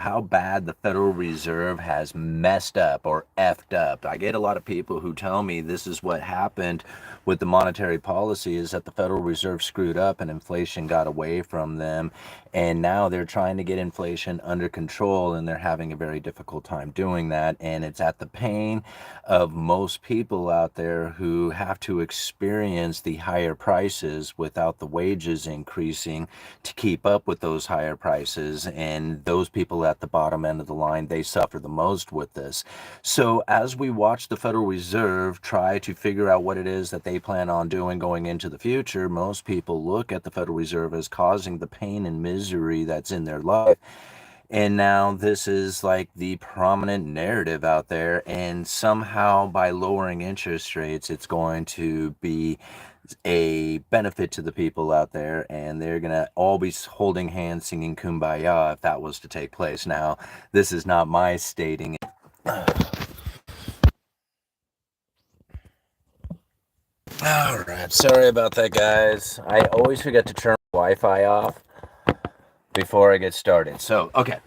how bad the Federal Reserve has messed up or effed up. I get a lot of people who tell me this is what happened with the monetary policy, is that the Federal Reserve screwed up and inflation got away from them. And now they're trying to get inflation under control, and they're having a very difficult time doing that. And it's at the pain of most people out there who have to experience the higher prices without the wages increasing to keep up with those higher prices. And those people at the bottom end of the line, they suffer the most with this. So as we watch the Federal Reserve try to figure out what it is that they plan on doing going into the future, most people look at the Federal Reserve as causing the pain and misery that's in their life. And now this is like the prominent narrative out there. And somehow by lowering interest rates, it's going to be a benefit to the people out there. And they're going to all be holding hands singing Kumbaya if that was to take place. Now, this is not my stating it. All right. Sorry about that, guys. I always forget to turn Wi-Fi off before I get started. So, okay.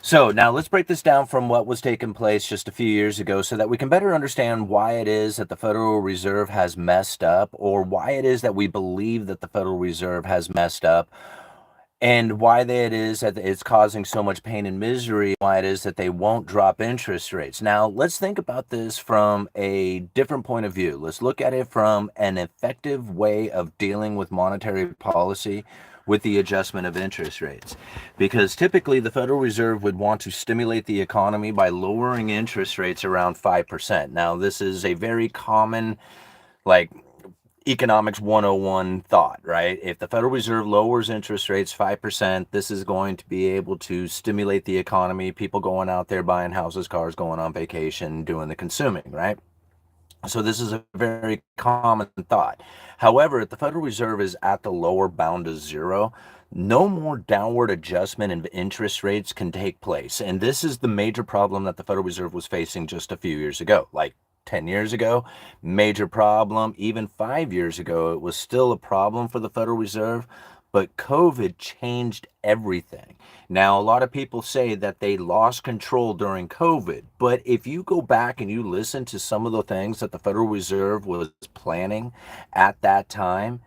So now let's break this down from what was taking place just a few years ago so that we can better understand why it is that the Federal Reserve has messed up, or why it is that we believe that the Federal Reserve has messed up, and why it is that it's causing so much pain and misery, why it is that they won't drop interest rates. Now, let's think about this from a different point of view. Let's look at it from an effective way of dealing with monetary policy with the adjustment of interest rates. Because typically the Federal Reserve would want to stimulate the economy by lowering interest rates around 5%. Now, this is a very common, like, economics 101 thought, right? If the Federal Reserve lowers interest rates 5%, this is going to be able to stimulate the economy, people going out there buying houses, cars, going on vacation, doing the consuming, right? So this is a very common thought. However, if the Federal Reserve is at the lower bound of zero, no more downward adjustment in interest rates can take place. And this is the major problem that the Federal Reserve was facing just a few years ago. Like 10 years ago, major problem. Even 5 years ago, it was still a problem for the Federal Reserve. But COVID changed everything. Now, a lot of people say that they lost control during COVID, but if you go back and you listen to some of the things that the Federal Reserve was planning at that time,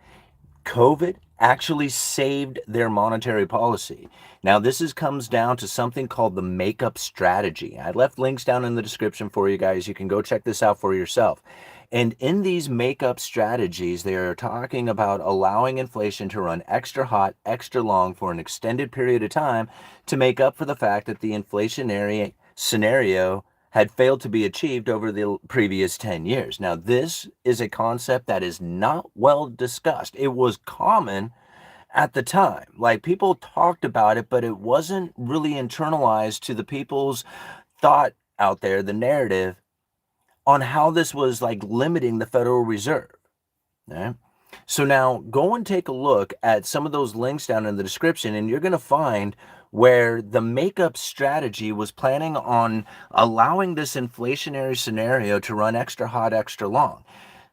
COVID actually saved their monetary policy. Now, comes down to something called the makeup strategy. I left links down in the description for you guys. You can go check this out for yourself. And in these makeup strategies, they are talking about allowing inflation to run extra hot, extra long for an extended period of time to make up for the fact that the inflationary scenario had failed to be achieved over the previous 10 years. Now, this is a concept that is not well discussed. It was common at the time. Like, people talked about it, but it wasn't really internalized to the people's thought out there, the narrative on how this was like limiting the Federal Reserve. Okay? So now go and take a look at some of those links down in the description, and you're going to find where the makeup strategy was planning on allowing this inflationary scenario to run extra hot, extra long.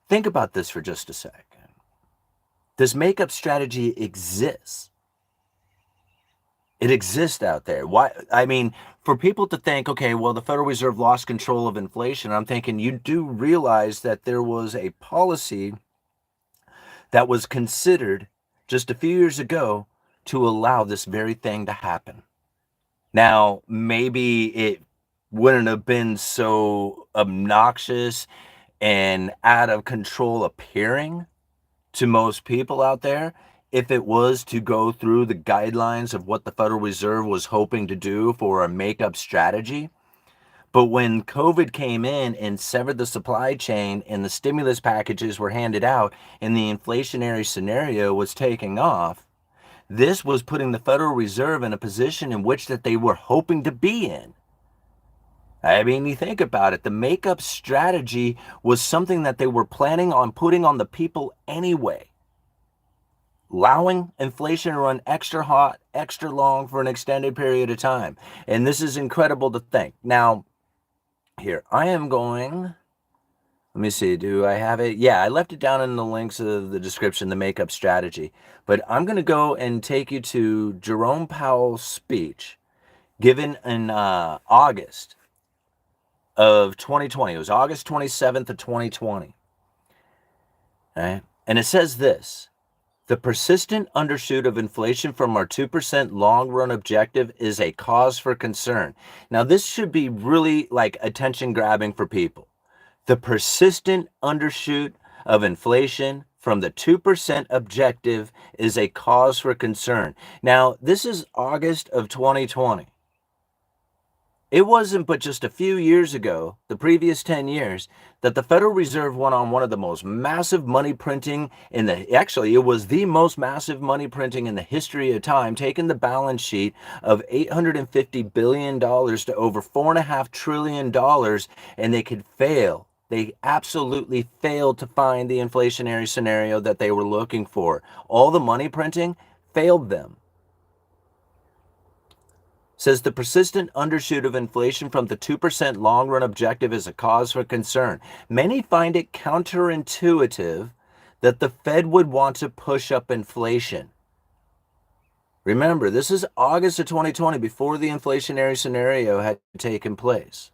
Think about this for just a second. This makeup strategy exists. It exists out there. Why? I mean, for people to think, okay, well, the Federal Reserve lost control of inflation, I'm thinking you do realize that there was a policy that was considered just a few years ago to allow this very thing to happen. Now, maybe it wouldn't have been so obnoxious and out of control appearing to most people out there if it was to go through the guidelines of what the Federal Reserve was hoping to do for a makeup strategy. But when COVID came in and severed the supply chain and the stimulus packages were handed out and the inflationary scenario was taking off, this was putting the Federal Reserve in a position in which that they were hoping to be in. I mean, you think about it, the makeup strategy was something that they were planning on putting on the people anyway. Allowing inflation to run extra hot, extra long for an extended period of time. And this is incredible to think. Now, here, I am going, let me see, do I have it? Yeah, I left it down in the links of the description, the makeup strategy. But I'm going to go and take you to Jerome Powell's speech. given in August of 2020. It was August 27th of 2020. Right? And it says this: the persistent undershoot of inflation from our 2% long-run objective is a cause for concern. Now, this should be really like attention-grabbing for people. The persistent undershoot of inflation from the 2% objective is a cause for concern. Now, this is August of 2020. It wasn't but just a few years ago, the previous 10 years, that the Federal Reserve went on one of the most massive money printing actually, it was the most massive money printing in the history of time, taking the balance sheet of $850 billion to over $4.5 trillion, and they could fail. They absolutely failed to find the inflationary scenario that they were looking for. All the money printing failed them. Says the persistent undershoot of inflation from the 2% long-run objective is a cause for concern. Many find it counterintuitive that the Fed would want to push up inflation. Remember, this is August of 2020, before the inflationary scenario had taken place.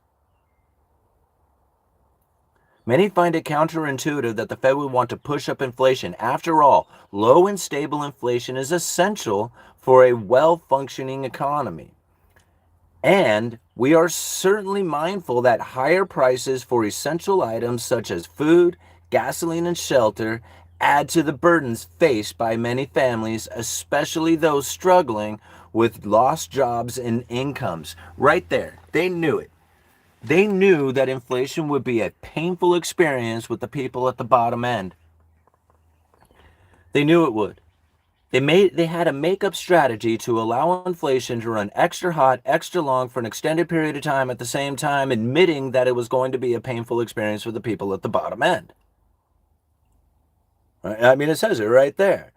Many find it counterintuitive that the Fed would want to push up inflation. After all, low and stable inflation is essential for a well-functioning economy. And we are certainly mindful that higher prices for essential items such as food, gasoline, and shelter add to the burdens faced by many families, especially those struggling with lost jobs and incomes. Right there, they knew it. They knew that inflation would be a painful experience with the people at the bottom end. They knew it would. They had a makeup strategy to allow inflation to run extra hot, extra long for an extended period of time, at the same time admitting that it was going to be a painful experience for the people at the bottom end. Right? I mean, it says it right there,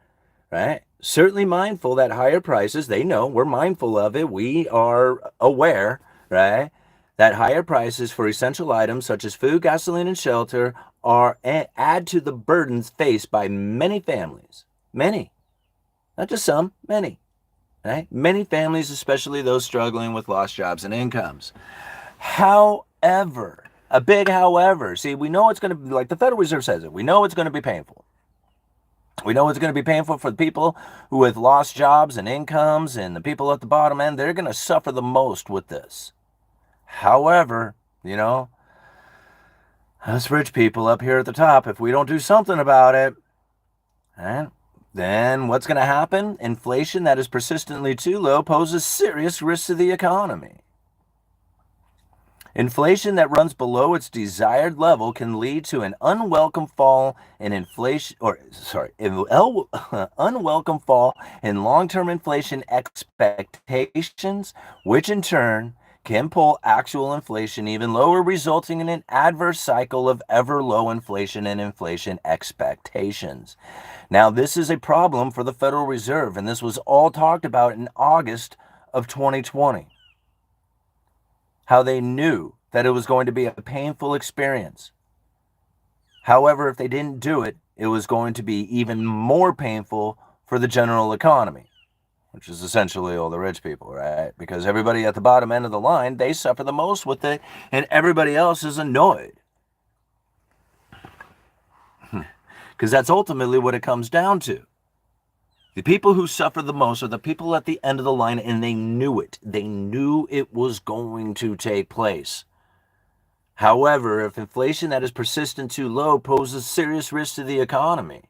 right? Certainly mindful that higher prices, they know, we're mindful of it. We are aware, right, that higher prices for essential items such as food, gasoline, and shelter add to the burdens faced by many families. Many. Not just some, many. Right? Many families, especially those struggling with lost jobs and incomes. However, a big however, see, we know it's going to be, like the Federal Reserve says it, we know it's going to be painful. We know it's going to be painful for the people who with lost jobs and incomes, and the people at the bottom end, they're going to suffer the most with this. However, us rich people up here at the top, if we don't do something about it, right, then what's going to happen? Inflation that is persistently too low poses serious risks to the economy. Inflation that runs below its desired level can lead to an unwelcome fall in unwelcome fall in long-term inflation expectations, which in turn can pull actual inflation even lower, resulting in an adverse cycle of ever low inflation and inflation expectations. Now, this is a problem for the Federal Reserve, and this was all talked about in August of 2020. How they knew that it was going to be a painful experience. However, if they didn't do it, it was going to be even more painful for the general economy, which is essentially all the rich people, right? Because everybody at the bottom end of the line, they suffer the most with it, and everybody else is annoyed. Because that's ultimately what it comes down to. The people who suffer the most are the people at the end of the line, and they knew it. They knew it was going to take place. However, if inflation that is persistent too low poses serious risk to the economy,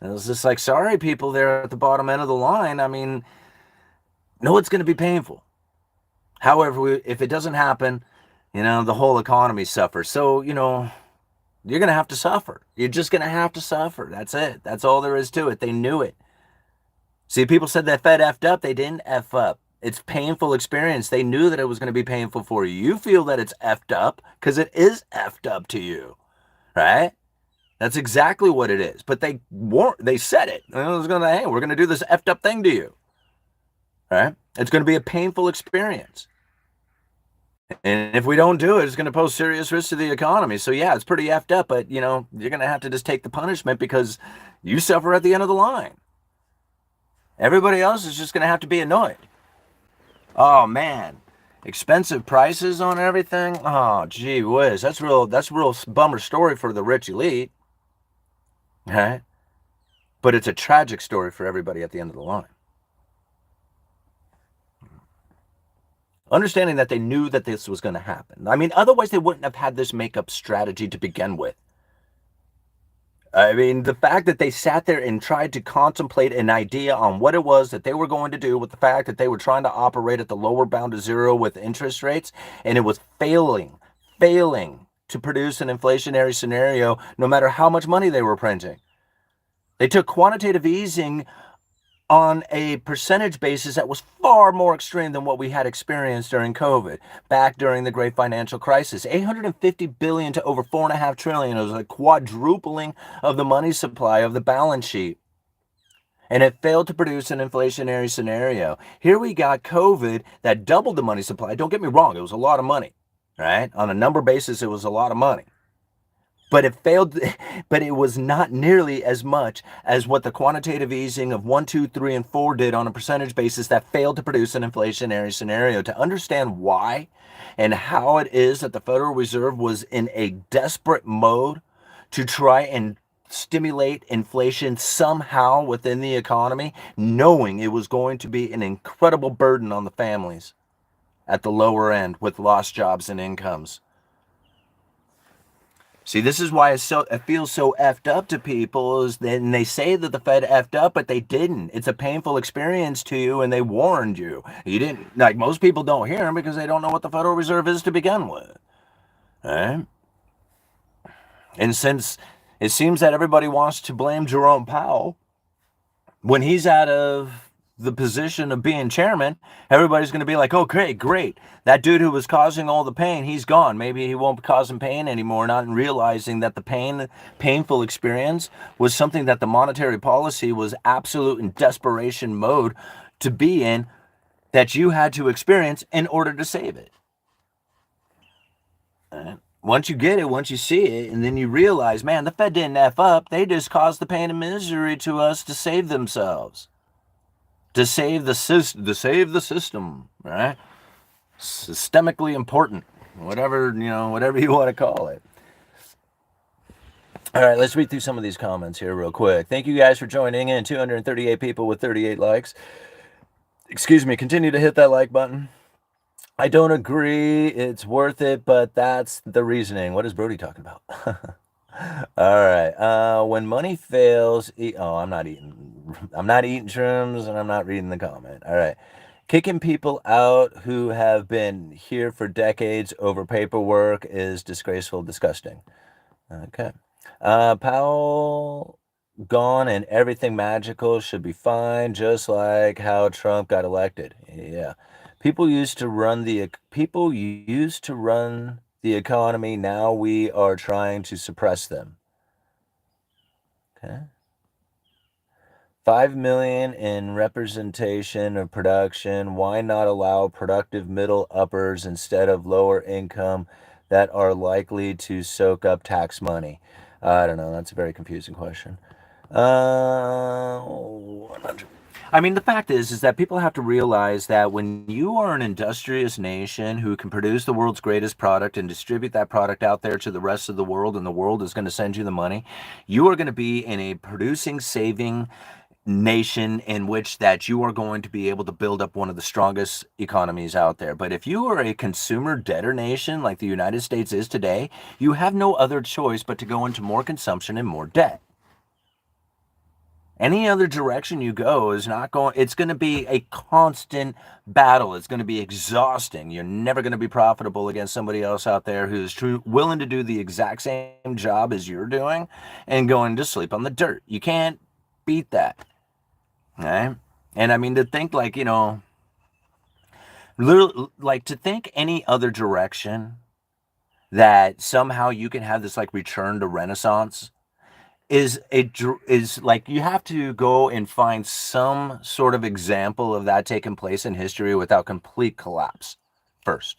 and it's just like, sorry, people there at the bottom end of the line, I mean, no, it's going to be painful. However, if it doesn't happen, the whole economy suffers. So, you're going to have to suffer. You're just going to have to suffer. That's it. That's all there is to it. They knew it. See, people said that Fed effed up. They didn't F up. It's painful experience. They knew that it was going to be painful for you. You feel that it's effed up because it is effed up to you, right? That's exactly what it is. But they said it. It was going to, hey, we're going to do this effed up thing to you, right? It's going to be a painful experience. And if we don't do it, it's going to pose serious risk to the economy. So yeah, it's pretty effed up, but you're going to have to just take the punishment because you suffer at the end of the line. Everybody else is just going to have to be annoyed. Oh man, expensive prices on everything. Oh gee whiz, that's real bummer story for the rich elite, right? But it's a tragic story for everybody at the end of the line. Understanding that they knew that this was going to happen. I mean, otherwise they wouldn't have had this makeup strategy to begin with. I mean, the fact that they sat there and tried to contemplate an idea on what it was that they were going to do, with the fact that they were trying to operate at the lower bound of zero with interest rates, and it was failing to produce an inflationary scenario no matter how much money they were printing. They took quantitative easing on a percentage basis that was far more extreme than what we had experienced during COVID, back during the great financial crisis. 850 billion to over 4.5 trillion. It was a quadrupling of the money supply of the balance sheet. And it failed to produce an inflationary scenario. Here we got COVID that doubled the money supply. Don't get me wrong, it was a lot of money, right? On a number basis, it was a lot of money. But it failed, but it was not nearly as much as what the quantitative easing of 1, 2, 3, and 4 did on a percentage basis that failed to produce an inflationary scenario. To understand why and how it is that the Federal Reserve was in a desperate mode to try and stimulate inflation somehow within the economy, knowing it was going to be an incredible burden on the families at the lower end with lost jobs and incomes. See, this is why it feels so effed up to people. Is then they say that the Fed effed up, but they didn't. It's a painful experience to you, and they warned you. You didn't, like most people don't hear them because they don't know what the Federal Reserve is to begin with. Right? And since it seems that everybody wants to blame Jerome Powell when he's out of the position of being chairman, everybody's going to be like, oh, great. That dude who was causing all the pain, he's gone. Maybe he won't be causing pain anymore, not realizing that the painful experience was something that the monetary policy was absolute in desperation mode to be in, that you had to experience in order to save it. Once you get it, once you see it, and then you realize, man, the Fed didn't F up. They just caused the pain and misery to us to save themselves. To save the system, right? Systemically important, whatever you want to call it. All right, let's read through some of these comments here real quick. Thank you guys for joining in. 238 people with 38 likes. Excuse me. Continue to hit that like button. I don't agree. It's worth it, but that's the reasoning. What is Brody talking about? All right. When money fails, I'm not eating shrooms, and I'm not reading the comment. All right. Kicking people out who have been here for decades over paperwork is disgraceful, disgusting. Okay. Powell gone and everything magical should be fine, just like how Trump got elected. Yeah. People used to run the economy. Now we are trying to suppress them. Okay. 5 million in representation of production. Why not allow productive middle uppers instead of lower income that are likely to soak up tax money? I don't know. That's a very confusing question. 100. I mean, the fact is that people have to realize that when you are an industrious nation who can produce the world's greatest product and distribute that product out there to the rest of the world, and the world is going to send you the money, you are going to be in a producing, saving nation in which that you are going to be able to build up one of the strongest economies out there. But if you are a consumer debtor nation like the United States is today, you have no other choice but to go into more consumption and more debt. Any other direction you go is not going, it's going to be a constant battle. It's going to be exhausting. You're never going to be profitable against somebody else out there who's willing to do the exact same job as you're doing and going to sleep on the dirt. You can't beat that. Right? And I mean, to think like, like to think any other direction that somehow you can have this like return to Renaissance is like you have to go and find some sort of example of that taking place in history without complete collapse first.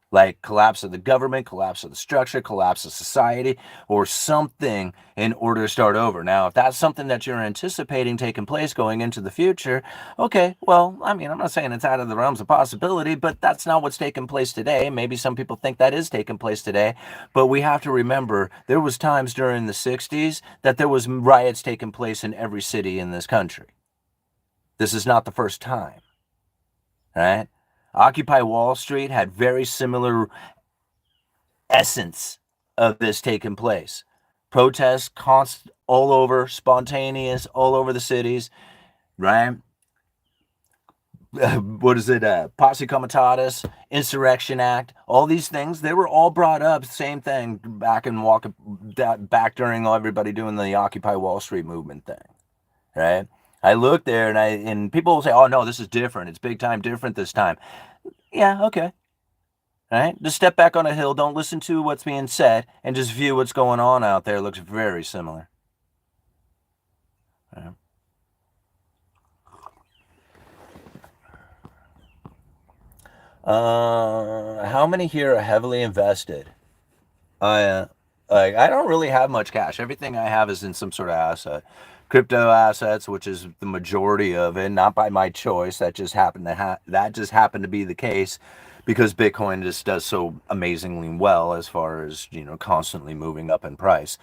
like collapse of the government, collapse of the structure, collapse of society, or something in order to start over. Now, if that's something that you're anticipating taking place going into the future, okay, well, I mean, I'm not saying it's out of the realms of possibility, but that's not what's taking place today. Maybe some people think that is taking place today, but we have to remember there was times during the 60s that there was riots taking place in every city in this country. This is not the first time, right? Occupy Wall Street had very similar essence of this taking place. Protests all over, spontaneous, all over the cities, right? What is it? Posse Comitatus, Insurrection Act, all these things, they were all brought up. Same thing back during everybody doing the Occupy Wall Street movement thing, right? I look there and people will say, "Oh no, this is different. It's big time different this time." Yeah, okay. All right, just step back on a hill, don't listen to what's being said, and just view what's going on out there. It looks very similar. All right. How many here are heavily invested? I don't really have much cash. Everything I have is in some sort of asset. Crypto assets, which is the majority of it, not by my choice. That just happened to be the case because Bitcoin just does so amazingly well as far as, constantly moving up in price.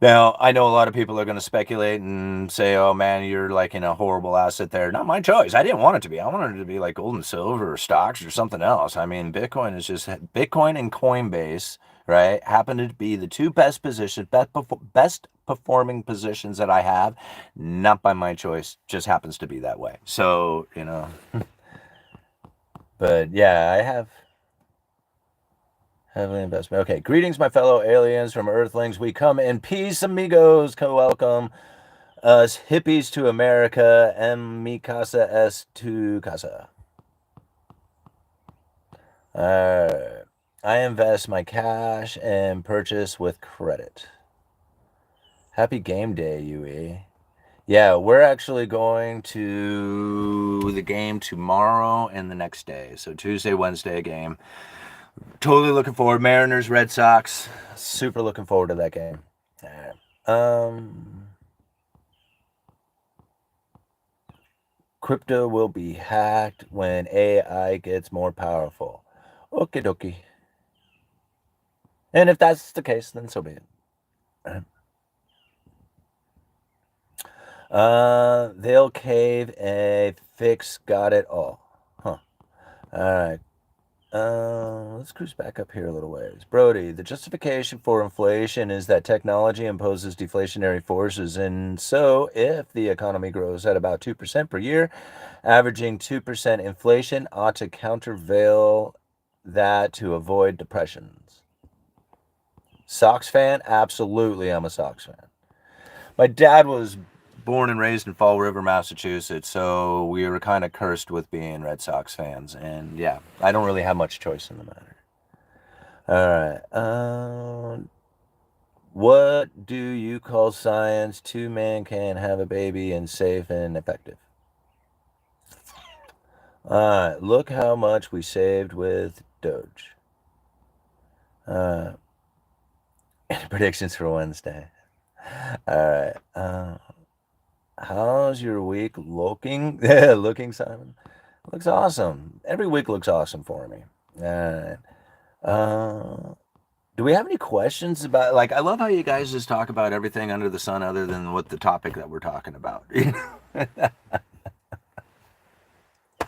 Now, I know a lot of people are going to speculate and say, "Oh man, you're like in a horrible asset there." Not my choice. I didn't want it to be. I wanted it to be like gold and silver or stocks or something else. I mean, Bitcoin and Coinbase, right? Happen to be the two best performing positions that I have. Not by my choice. Just happens to be that way. So, but yeah, I have heavily investment. Okay, greetings, my fellow aliens from Earthlings. We come in peace, amigos. Co-welcome us hippies to America. En mi casa es tu casa. I invest my cash and purchase with credit. Happy game day, UE. Yeah, we're actually going to the game tomorrow and the next day. So Tuesday, Wednesday game. Totally looking forward. Mariners, Red Sox. Super looking forward to that game. Crypto will be hacked when AI gets more powerful. Okie dokie. And if that's the case, then so be it. They'll cave a fix. Got it all. Huh. All right. Let's cruise back up here a little ways. Brody, the justification for inflation is that technology imposes deflationary forces. And so, if the economy grows at about 2% per year, averaging 2% inflation ought to countervail that to avoid depressions. Sox fan? Absolutely, I'm a Sox fan. My dad was born and raised in Fall River, Massachusetts, so we were kind of cursed with being Red Sox fans. And yeah, I don't really have much choice in the matter. All right. What do you call science? Two men can have a baby and safe and effective. All right. Look how much we saved with DOGE. Predictions for Wednesday. All right. How's your week looking? Looking, Simon? Looks awesome. Every week looks awesome for me. All right. Do we have any questions about, I love how you guys just talk about everything under the sun other than what the topic that we're talking about.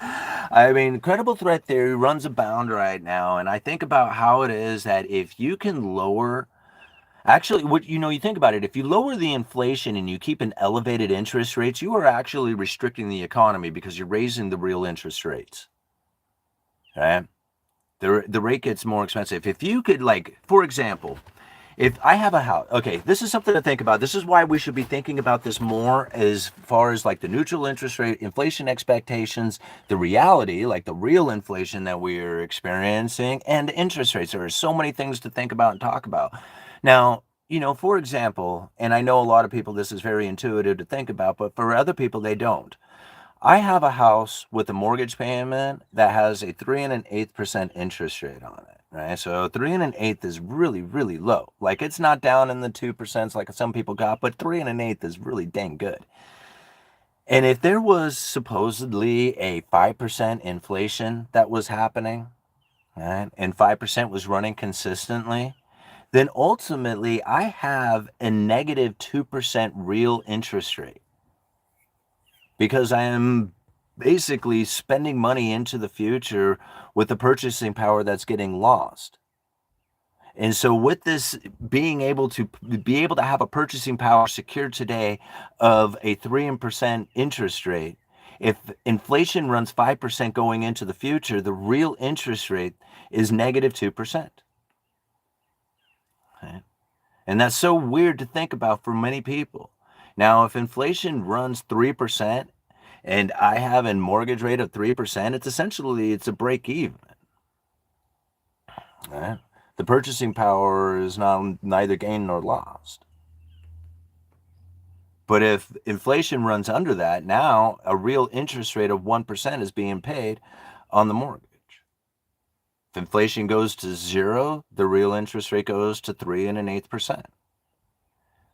I mean, credible threat theory runs abound right now, and I think about how it is that if you can lower. Actually, you think about it, if you lower the inflation and you keep an elevated interest rates, you are actually restricting the economy because you're raising the real interest rates. Right? The rate gets more expensive. If you could, for example, if I have a house, okay, this is something to think about. This is why we should be thinking about this more as far as the neutral interest rate, inflation expectations, the reality, the real inflation that we're experiencing, and interest rates. There are so many things to think about and talk about. Now, for example, and I know a lot of people, this is very intuitive to think about, but for other people, they don't. I have a house with a mortgage payment that has a 3 1/8% interest rate on it. right? So 3 1/8 is really, really low. Like, it's not down in the 2% like some people got, but 3 1/8 is really dang good. And if there was supposedly a 5% inflation that was happening, right, and 5% was running consistently, then ultimately I have a negative 2% real interest rate because I am basically spending money into the future with the purchasing power that's getting lost. And so with this being able to have a purchasing power secured today of a 3% interest rate, if inflation runs 5% going into the future, the real interest rate is negative 2%. Okay? And that's so weird to think about for many people. Now, if inflation runs 3% and I have a mortgage rate of 3%, it's a break even. Right? The purchasing power is neither gained nor lost. But if inflation runs under that, now a real interest rate of 1% is being paid on the mortgage. If inflation goes to 0, the real interest rate goes to 3 1/8%.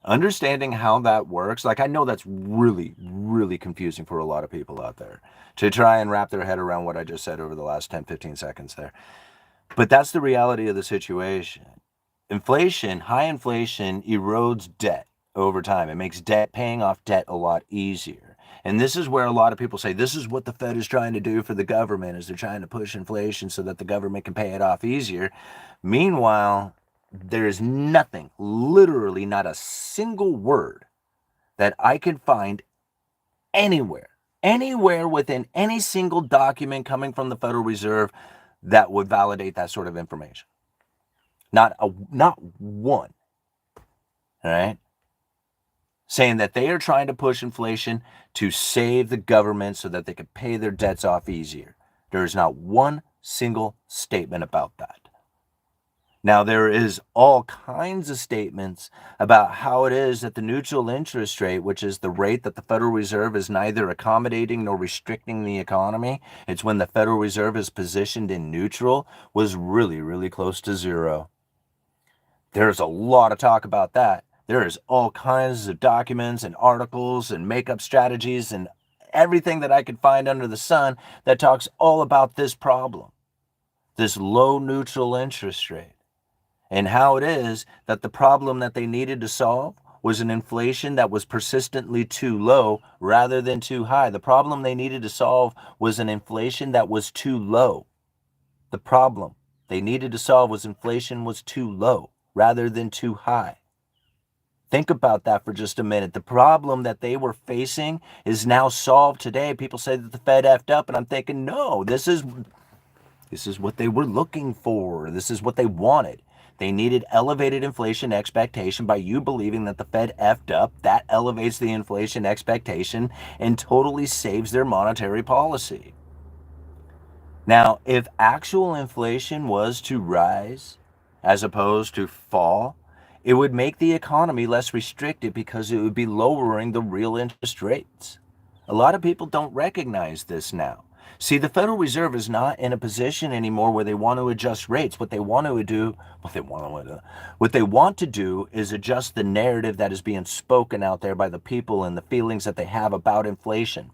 Understanding how that works, like, I know that's really, really confusing for a lot of people out there to try and wrap their head around what I just said over the last 10, 15 seconds there. But that's the reality of the situation. Inflation, high inflation erodes debt over time. It makes paying off debt a lot easier. And this is where a lot of people say this is what the Fed is trying to do for the government, is they're trying to push inflation so that the government can pay it off easier. Meanwhile, there is nothing, literally not a single word that I can find anywhere within any single document coming from the Federal Reserve that would validate that sort of information. Not one. All right? Saying that they are trying to push inflation to save the government so that they can pay their debts off easier. There is not one single statement about that. Now, there is all kinds of statements about how it is that the neutral interest rate, which is the rate that the Federal Reserve is neither accommodating nor restricting the economy, it's when the Federal Reserve is positioned in neutral, was really, really close to 0. There's a lot of talk about that. There is all kinds of documents and articles and makeup strategies and everything that I could find under the sun that talks all about this problem, this low neutral interest rate, and how it is that the problem that they needed to solve was an inflation that was persistently too low rather than too high. The problem they needed to solve was an inflation that was too low. The problem they needed to solve was inflation was too low rather than too high. Think about that for just a minute. The problem that they were facing is now solved today. People say that the Fed effed up, and I'm thinking, no, this is what they were looking for. This is what they wanted. They needed elevated inflation expectation. By you believing that the Fed effed up, that elevates the inflation expectation and totally saves their monetary policy. Now, if actual inflation was to rise as opposed to fall, it would make the economy less restricted because it would be lowering the real interest rates. A lot of people don't recognize this now. See, the Federal Reserve is not in a position anymore where they want to adjust rates. What they want to do is adjust the narrative that is being spoken out there by the people and the feelings that they have about inflation.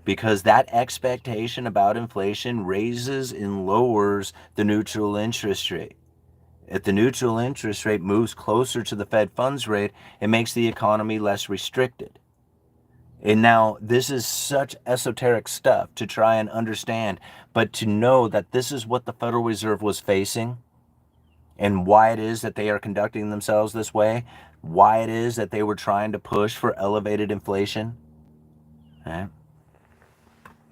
Because that expectation about inflation raises and lowers the neutral interest rate. If the neutral interest rate moves closer to the Fed funds rate, it makes the economy less restricted. And now this is such esoteric stuff to try and understand, but to know that this is what the Federal Reserve was facing and why it is that they are conducting themselves this way, why it is that they were trying to push for elevated inflation. Right?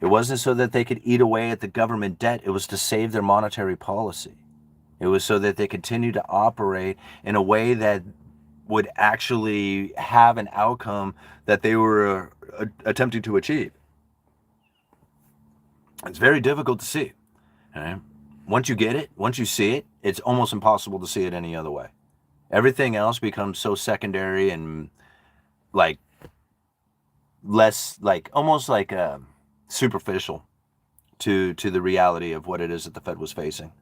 It wasn't so that they could eat away at the government debt. It was to save their monetary policy. It was so that they continue to operate in a way that would actually have an outcome that they were attempting to achieve. It's very difficult to see. Right? Once you get it, once you see it, it's almost impossible to see it any other way. Everything else becomes so secondary and like less, like almost like superficial to the reality of what it is that the Fed was facing.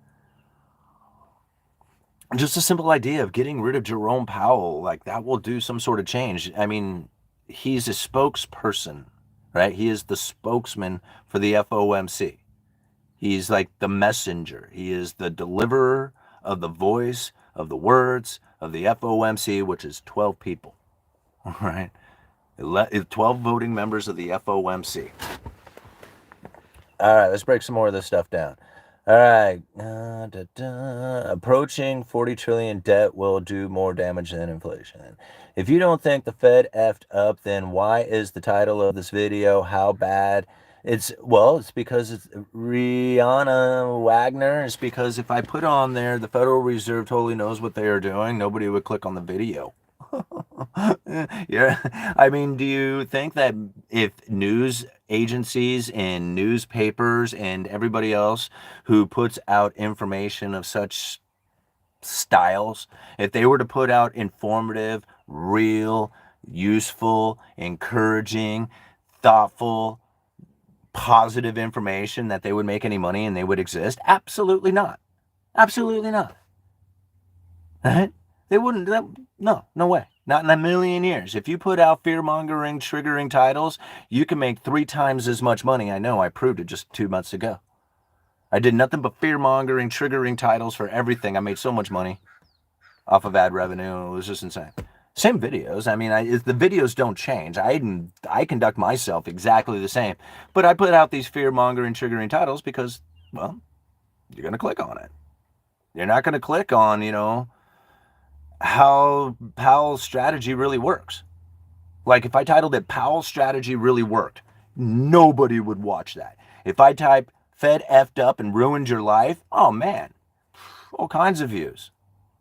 just a simple idea of getting rid of Jerome Powell, like that will do some sort of change. I mean, he's a spokesperson, right? He is the spokesman for the FOMC. He's like the messenger. He is the deliverer of the voice of the words of the FOMC, which is 12 people, all right? 12 voting members of the FOMC. All right, let's break some more of this stuff down. All right, approaching 40 trillion debt will do more damage than inflation. If you don't think the Fed effed up, then why is the title of this video how bad? It's because it's Rihanna Wagner. It's because if I put on there the Federal Reserve totally knows what they are doing, nobody would click on the video. Yeah, I mean, do you think that if news agencies and newspapers and everybody else who puts out information of such styles, if they were to put out informative, real, useful, encouraging, thoughtful, positive information, that they would make any money and they would exist? Absolutely not. Absolutely not. Right? They wouldn't. No way. Not in a million years. If you put out fear-mongering, triggering titles, you can make 3 times as much money. I know, I proved it just 2 months ago. I did nothing but fear-mongering, triggering titles for everything. I made so much money off of ad revenue. It was just insane. Same videos. I mean, the videos don't change. I conduct myself exactly the same. But I put out these fear-mongering, triggering titles because, well, you're going to click on it. You're not going to click on, how Powell's strategy really works. Like if I titled it Powell's strategy really worked, nobody would watch that. If I type Fed effed up and ruined your life, oh man, all kinds of views.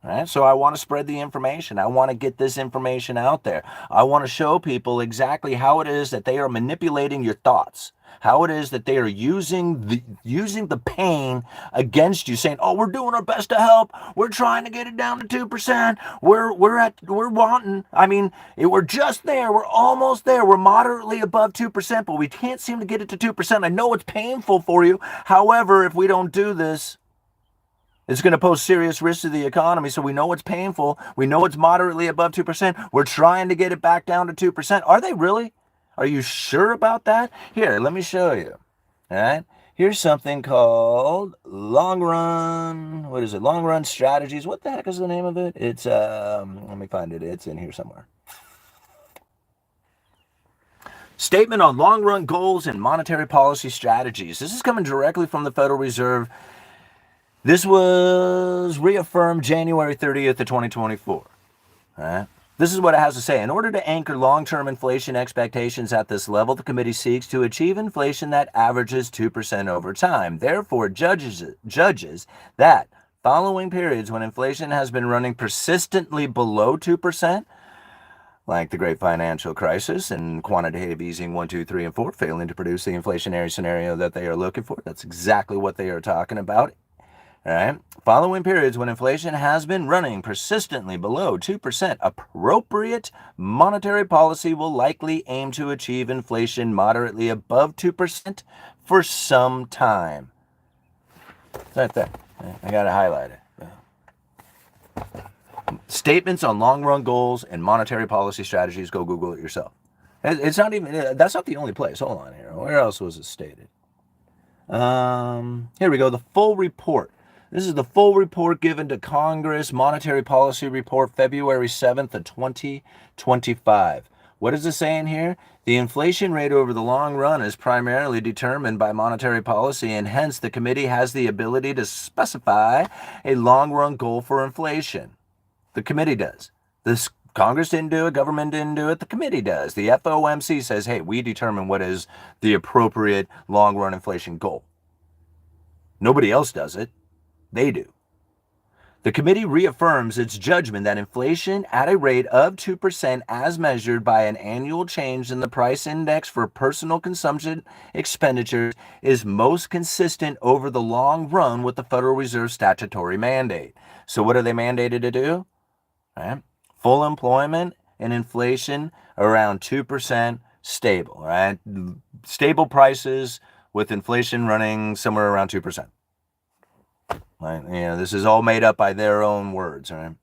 Right? So I want to spread the information. I want to get this information out there. I want to show people exactly how it is that they are manipulating your thoughts. How it is that they are using the pain against you, saying, "Oh, we're doing our best to help. We're trying to get it down to 2%. We're wanting. I mean, we're just there. We're almost there. We're moderately above 2%, but we can't seem to get it to 2%. I know it's painful for you. However, if we don't do this, it's going to pose serious risks to the economy. So we know it's painful. We know it's moderately above 2%. We're trying to get it back down to 2%. Are they really? Are you sure about that? Here, let me show you. All right. Here's something called long run. What is it? Long run strategies. What the heck is the name of it? It's let me find it. It's in here somewhere. Statement on long run goals and monetary policy strategies. This is coming directly from the Federal Reserve. This was reaffirmed January 30th of 2024. All right. This is what it has to say. In order to anchor long-term inflation expectations at this level, the committee seeks to achieve inflation that averages 2% over time. Therefore, judges that following periods when inflation has been running persistently below 2%, like the Great Financial Crisis and quantitative easing 1, 2, 3, and 4, failing to produce the inflationary scenario that they are looking for. That's exactly what they are talking about. All right. Following periods when inflation has been running persistently below 2%, appropriate monetary policy will likely aim to achieve inflation moderately above 2% for some time. It's right there. I got to highlight it. Statements on long-run goals and monetary policy strategies. Go Google it yourself. It's not even, that's not the only place. Hold on here. Where else was it stated? Here we go. The full report. This is the full report given to Congress, Monetary Policy Report, February 7th of 2025. What is it saying here? The inflation rate over the long run is primarily determined by monetary policy, and hence the committee has the ability to specify a long-run goal for inflation. The committee does. This Congress didn't do it, government didn't do it, the committee does. The FOMC says, hey, we determine what is the appropriate long-run inflation goal. Nobody else does it. They do. The committee reaffirms its judgment that inflation at a rate of 2% as measured by an annual change in the price index for personal consumption expenditures is most consistent over the long run with the Federal Reserve statutory mandate. So what are they mandated to do? Right? Full employment and inflation around 2% stable. Right? Stable prices with inflation running somewhere around 2%. Right? This is all made up by their own words, right?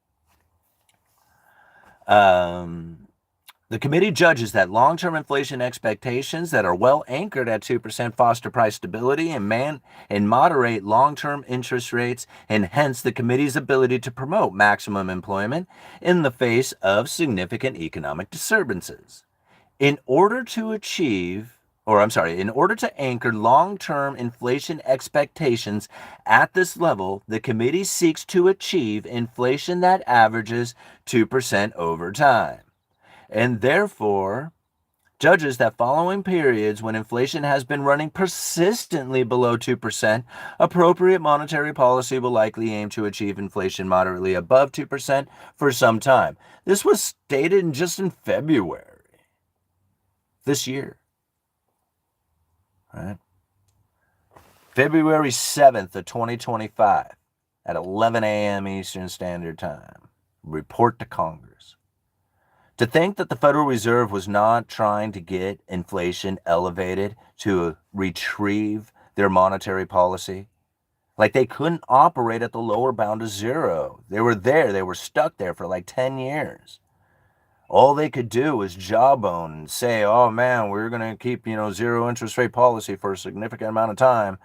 The committee judges that long-term inflation expectations that are well anchored at 2% foster price stability and moderate long-term interest rates, and hence the committee's ability to promote maximum employment in the face of significant economic disturbances. In order to anchor long-term inflation expectations at this level, the committee seeks to achieve inflation that averages 2% over time, and therefore judges that following periods when inflation has been running persistently below 2%, appropriate monetary policy will likely aim to achieve inflation moderately above 2% for some time. This was stated just in February this year. Right? February 7th of 2025 at 11 a.m. Eastern Standard Time. Report to Congress. To think that the Federal Reserve was not trying to get inflation elevated to retrieve their monetary policy, like they couldn't operate at the lower bound of zero. They were stuck there for like 10 years. All they could do was jawbone and say, oh man, we're going to keep, zero interest rate policy for a significant amount of time,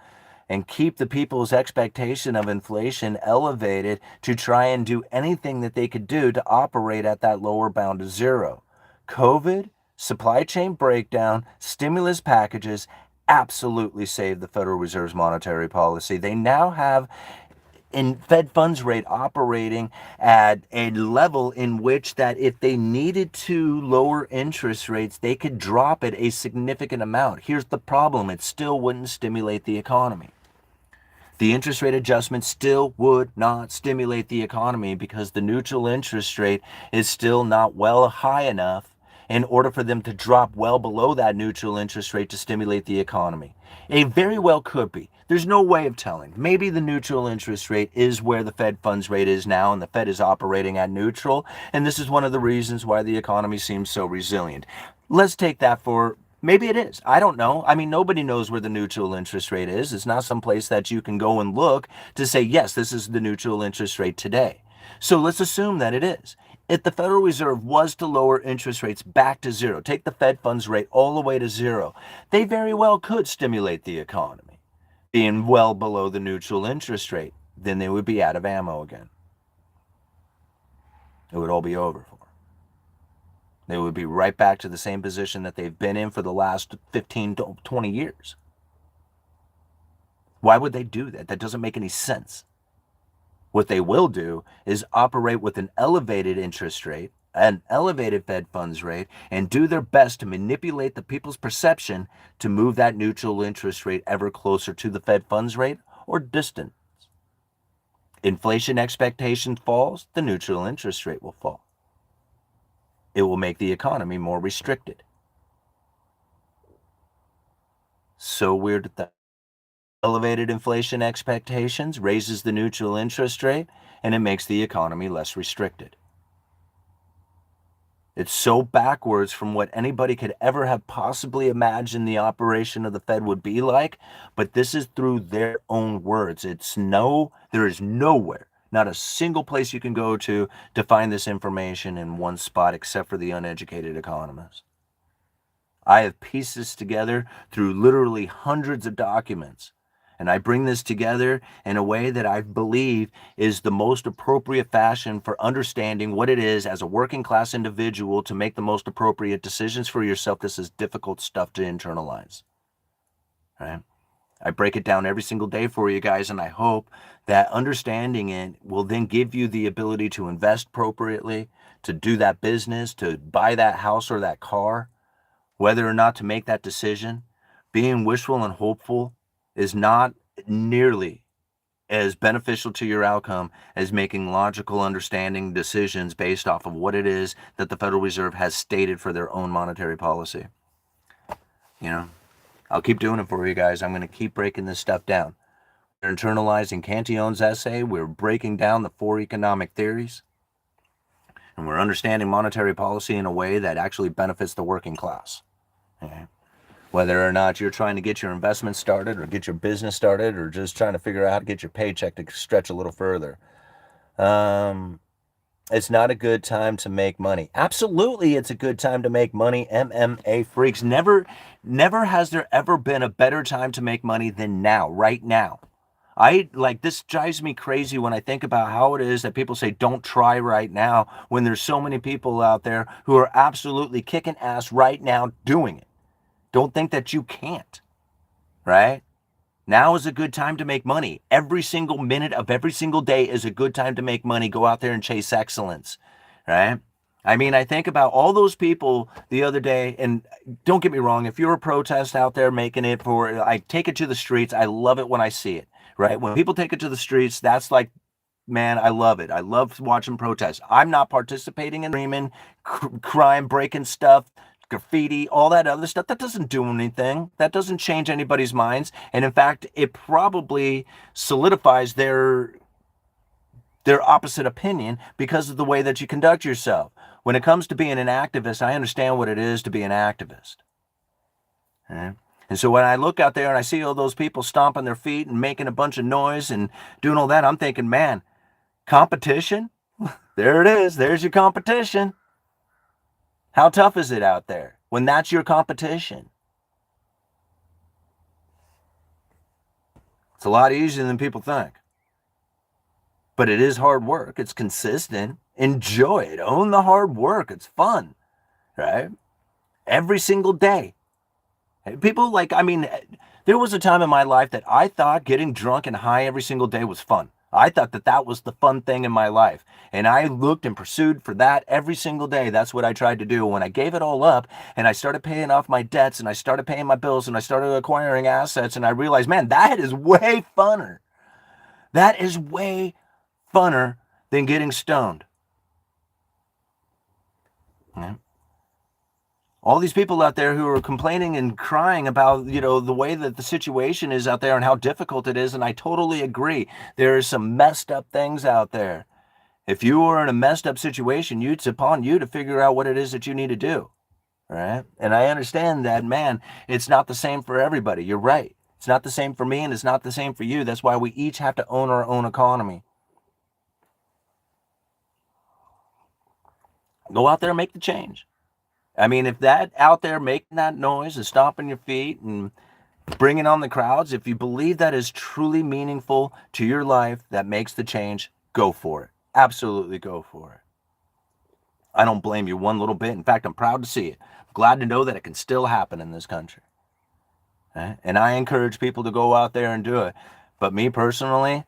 and keep the people's expectation of inflation elevated to try and do anything that they could do to operate at that lower bound of zero. COVID, supply chain breakdown, stimulus packages absolutely saved the Federal Reserve's monetary policy. They now have in Fed funds rate operating at a level in which that if they needed to lower interest rates, they could drop it a significant amount. Here's the problem. It still wouldn't stimulate the economy. The interest rate adjustment still would not stimulate the economy because the neutral interest rate is still not well high enough in order for them to drop well below that neutral interest rate to stimulate the economy. It very well could be. There's no way of telling. Maybe the neutral interest rate is where the Fed funds rate is now, and the Fed is operating at neutral, and this is one of the reasons why the economy seems so resilient. Let's take that for maybe it is. I don't know. I mean, nobody knows where the neutral interest rate is. It's not some place that you can go and look to say, yes, this is the neutral interest rate today. So let's assume that it is. If the Federal Reserve was to lower interest rates back to zero, take the Fed funds rate all the way to zero, they very well could stimulate the economy, being well below the neutral interest rate. Then they would be out of ammo again. It would all be over for them. They would be right back to the same position that they've been in for the last 15 to 20 years. Why would they do that? That doesn't make any sense. What they will do is operate with an elevated interest rate, an elevated Fed funds rate, and do their best to manipulate the people's perception to move that neutral interest rate ever closer to the Fed funds rate or distant. Inflation expectation falls, the neutral interest rate will fall. It will make the economy more restricted. So weird that elevated inflation expectations raises the neutral interest rate, and it makes the economy less restricted. It's so backwards from what anybody could ever have possibly imagined the operation of the Fed would be like, but this is through their own words. There is nowhere, not a single place you can go to find this information in one spot except for the Uneducated Economist. I have pieced this together through literally hundreds of documents. And I bring this together in a way that I believe is the most appropriate fashion for understanding what it is as a working class individual to make the most appropriate decisions for yourself. This is difficult stuff to internalize. Right? I break it down every single day for you guys, and I hope that understanding it will then give you the ability to invest appropriately, to do that business, to buy that house or that car, whether or not to make that decision. Being wishful and hopeful is not nearly as beneficial to your outcome as making logical, understanding decisions based off of what it is that the Federal Reserve has stated for their own monetary policy. I'll keep doing it for you guys. I'm going to keep breaking this stuff down. We're internalizing Cantillon's essay. We're breaking down the 4 economic theories. And we're understanding monetary policy in a way that actually benefits the working class. Okay? whether or not you're trying to get your investment started or get your business started or just trying to figure out how to get your paycheck to stretch a little further. It's not a good time to make money. Absolutely, it's a good time to make money. MMA freaks. Never has there ever been a better time to make money than now, right now. This drives me crazy when I think about how it is that people say don't try right now when there's so many people out there who are absolutely kicking ass right now doing it. Don't think that you can't, right? Now is a good time to make money. Every single minute of every single day is a good time to make money. Go out there and chase excellence, right? I mean, I think about all those people the other day, and don't get me wrong, if you're a protest out there making it for, I take it to the streets. I love it when I see it, right? When people take it to the streets, that's like, man, I love it. I love watching protests. I'm not participating in screaming, crime, breaking stuff, graffiti, all that other stuff. That doesn't do anything. That doesn't change anybody's minds. And in fact, it probably solidifies their opposite opinion because of the way that you conduct yourself. When it comes to being an activist, I understand what it is to be an activist. Okay? And so when I look out there and I see all those people stomping their feet and making a bunch of noise and doing all that, I'm thinking, man, competition? There it is. There's your competition. How tough is it out there when that's your competition? It's a lot easier than people think. But it is hard work. It's consistent. Enjoy it. Own the hard work. It's fun, right? Every single day. People there was a time in my life that I thought getting drunk and high every single day was fun. I thought that was the fun thing in my life. And I looked and pursued for that every single day. That's what I tried to do. When I gave it all up and I started paying off my debts and I started paying my bills and I started acquiring assets and I realized, man, that is way funner. That is way funner than getting stoned. Yeah. All these people out there who are complaining and crying about, the way that the situation is out there and how difficult it is. And I totally agree. There are some messed up things out there. If you are in a messed up situation, it's upon you to figure out what it is that you need to do. Right? And I understand that, man, it's not the same for everybody. You're right. It's not the same for me and it's not the same for you. That's why we each have to own our own economy. Go out there and make the change. I mean, if that out there making that noise and stomping your feet and bringing on the crowds, if you believe that is truly meaningful to your life, that makes the change, go for it. Absolutely go for it. I don't blame you one little bit. In fact, I'm proud to see it. I'm glad to know that it can still happen in this country. Okay? And I encourage people to go out there and do it. But me personally,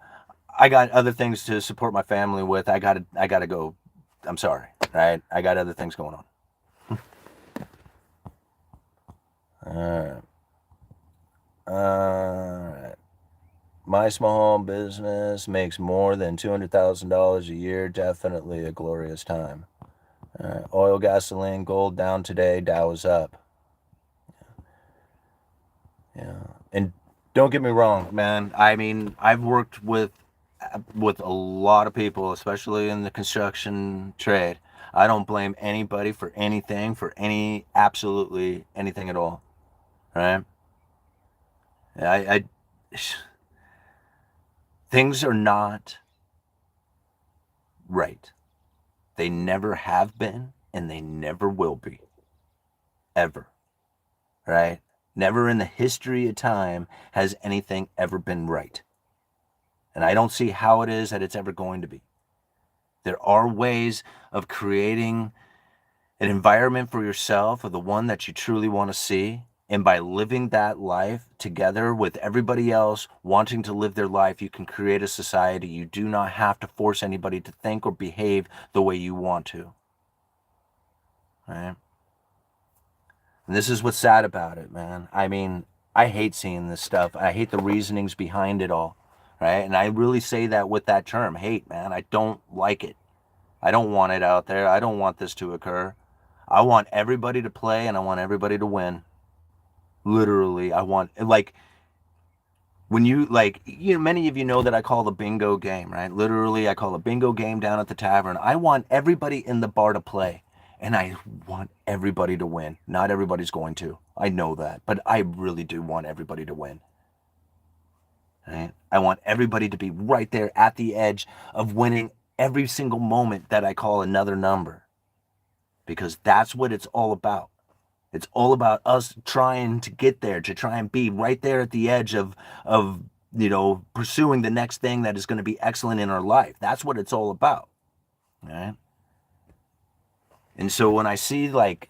I got other things to support my family with. I gotta go. I'm sorry. Right? I got other things going on. All right. My small business makes more than $200,000 a year. Definitely a glorious time. Oil, gasoline, gold down today. Dow is up. Yeah. And don't get me wrong, man. I mean, I've worked with a lot of people, especially in the construction trade. I don't blame anybody for anything, absolutely anything at all. Right? Things are not right. They never have been, and they never will be. Ever. Right? Never in the history of time has anything ever been right. And I don't see how it is that it's ever going to be. There are ways of creating an environment for yourself of the one that you truly want to see. And by living that life together with everybody else wanting to live their life, you can create a society. You do not have to force anybody to think or behave the way you want to. Right? And this is what's sad about it, man. I mean, I hate seeing this stuff. I hate the reasonings behind it all. Right? And I really say that with that term, hate, man. I don't like it. I don't want it out there. I don't want this to occur. I want everybody to play and I want everybody to win. Literally, I want, when many of you know that I call the bingo game, right? Literally, I call a bingo game down at the tavern. I want everybody in the bar to play. And I want everybody to win. Not everybody's going to. I know that. But I really do want everybody to win. Right? I want everybody to be right there at the edge of winning every single moment that I call another number. Because that's what it's all about. It's all about us trying to get there, to try and be right there at the edge of pursuing the next thing that is going to be excellent in our life. That's what it's all about. Right? And so when I see like